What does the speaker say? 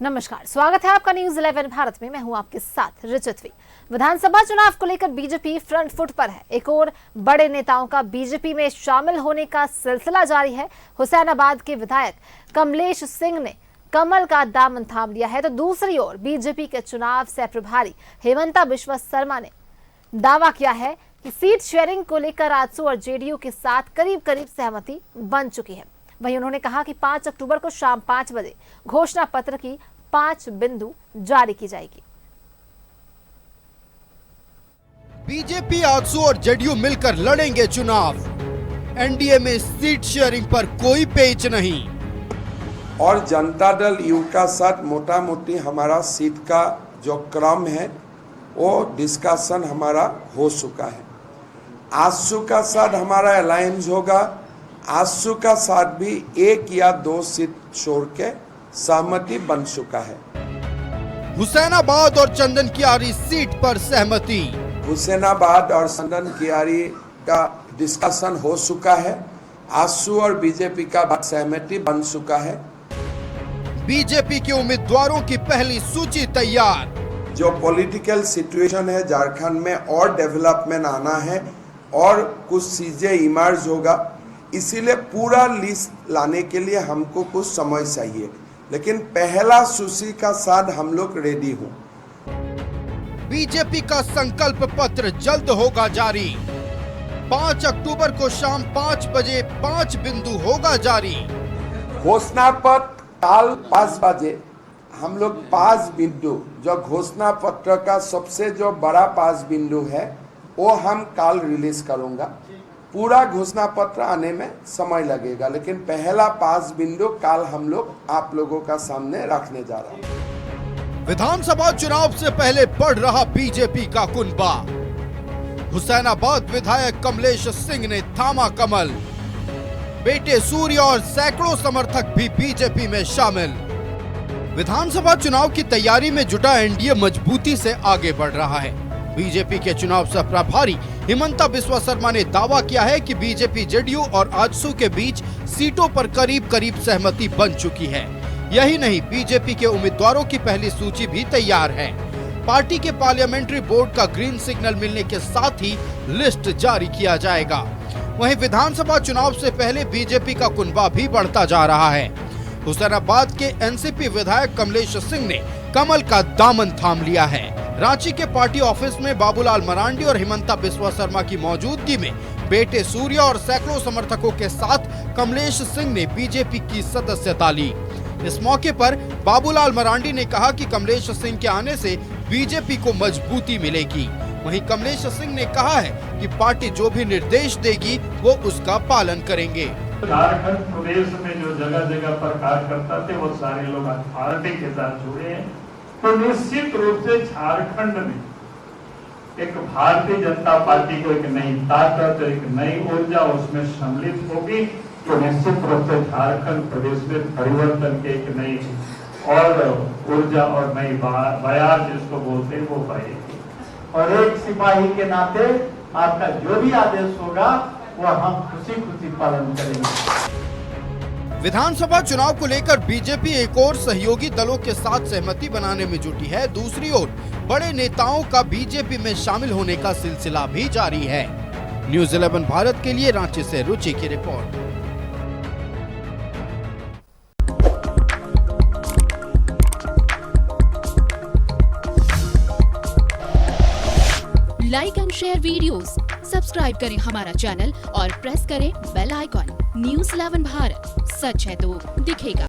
नमस्कार, स्वागत है आपका न्यूज 11 भारत में। मैं हूं आपके साथ ऋचित्वी। विधानसभा चुनाव को लेकर बीजेपी फ्रंट फुट पर है। एक और बड़े नेताओं का बीजेपी में शामिल होने का सिलसिला जारी है। हुसैनाबाद के विधायक कमलेश सिंह ने कमल का दामन थाम लिया है, तो दूसरी ओर बीजेपी के चुनाव से प्रभारी हेमंता बिश्वा शर्मा ने दावा किया है कि सीट शेयरिंग को लेकर आजसू और जेडीयू के साथ करीब करीब सहमति बन चुकी है। वहीं उन्होंने कहा कि 5 अक्टूबर को शाम 5 बजे घोषणा पत्र की 5 बिंदु जारी की जाएगी। बीजेपी, आजसू और जेडीयू मिलकर लड़ेंगे चुनाव। एनडीए में सीट शेयरिंग पर कोई पेच नहीं। और जनता दल यू का साथ मोटा मोटी हमारा सीट का जो क्रम है वो डिस्कशन हमारा हो चुका है। आजसू का साथ हमारा अलायंस होगा। आजसू का साथ भी 1 या 2 सीट छोड़ के सहमति बन चुका है। हुसैनाबाद और चंदन कियारी सीट पर सहमति। हुसैनाबाद और चंदन कियारी का डिस्कशन हो चुका है। आजसू और बीजेपी का सहमति बन चुका है। बीजेपी के उम्मीदवारों की पहली सूची तैयार। जो पॉलिटिकल सिचुएशन है झारखंड में और डेवलपमेंट आना है और कुछ चीजें इमर्ज होगा, इसीलिए पूरा लिस्ट लाने के लिए हमको कुछ समय चाहिए, लेकिन पहला सूची का साथ हम लोग रेडी हो। बीजेपी का संकल्प पत्र जल्द होगा जारी। 5 अक्टूबर को शाम 5 बजे 5 बिंदु होगा जारी। घोषणा पत्र काल 5 बजे हम लोग 5 बिंदु, जो घोषणा पत्र का सबसे जो बड़ा 5 बिंदु है वो हम काल रिलीज करूंगा। पूरा घोषणा पत्र आने में समय लगेगा, लेकिन पहला 5 बिंदु काल हम लोग आप लोगों का सामने रखने जा रहे हैं। विधानसभा चुनाव से पहले बढ़ रहा बीजेपी का कुनबा। हुसैनाबाद विधायक कमलेश सिंह ने थामा कमल। बेटे सूर्य और सैकड़ों समर्थक भी बीजेपी में शामिल। विधानसभा चुनाव की तैयारी में जुटा एनडीए मजबूती से आगे बढ़ रहा है। बीजेपी के चुनाव सह प्रभारी हेमंता बिश्वा शर्मा ने दावा किया है कि बीजेपी, जेडीयू और आजसू के बीच सीटों पर करीब करीब सहमति बन चुकी है। यही नहीं, बीजेपी के उम्मीदवारों की पहली सूची भी तैयार है। पार्टी के पार्लियामेंट्री बोर्ड का ग्रीन सिग्नल मिलने के साथ ही लिस्ट जारी किया जाएगा। वहीं विधानसभा चुनाव से पहले बीजेपी का कुनबा भी बढ़ता जा रहा है। हुसैनाबाद के एनसीपी विधायक कमलेश सिंह ने कमल का दामन थाम लिया है। रांची के पार्टी ऑफिस में बाबूलाल मरांडी और हेमंता बिश्वा शर्मा की मौजूदगी में बेटे सूर्य और सैकड़ों समर्थकों के साथ कमलेश सिंह ने बीजेपी की सदस्यता ली। इस मौके पर बाबूलाल मरांडी ने कहा कि कमलेश सिंह के आने से बीजेपी को मजबूती मिलेगी। वहीं कमलेश सिंह ने कहा है कि पार्टी जो भी निर्देश देगी वो उसका पालन करेंगे। झारखंड प्रदेश में जो जगह जगह पर कार्यकर्ता थे वो सारे लोग आज पार्टी के साथ जुड़े हैं, तो निश्चित रूप से झारखंड में एक भारतीय जनता पार्टी को एक नई ताकत, एक नई ऊर्जा उसमें सम्मिलित होगी, तो निश्चित रूप से झारखंड प्रदेश में परिवर्तन के एक नई और ऊर्जा और नई बयार जिसको बोलते हैं वो पाएगी। और एक सिपाही के नाते आपका जो भी आदेश होगा वो हम खुशी खुशी पालन करेंगे। विधानसभा चुनाव को लेकर बीजेपी एक और सहयोगी दलों के साथ सहमति बनाने में जुटी है। दूसरी ओर बड़े नेताओं का बीजेपी में शामिल होने का सिलसिला भी जारी है। न्यूज 11 भारत के लिए रांची से रुचि की report. Like and share videos, subscribe करें हमारा चैनल और प्रेस करें बेल आइकॉन। न्यूज़ 11 भारत, सच है तो दिखेगा।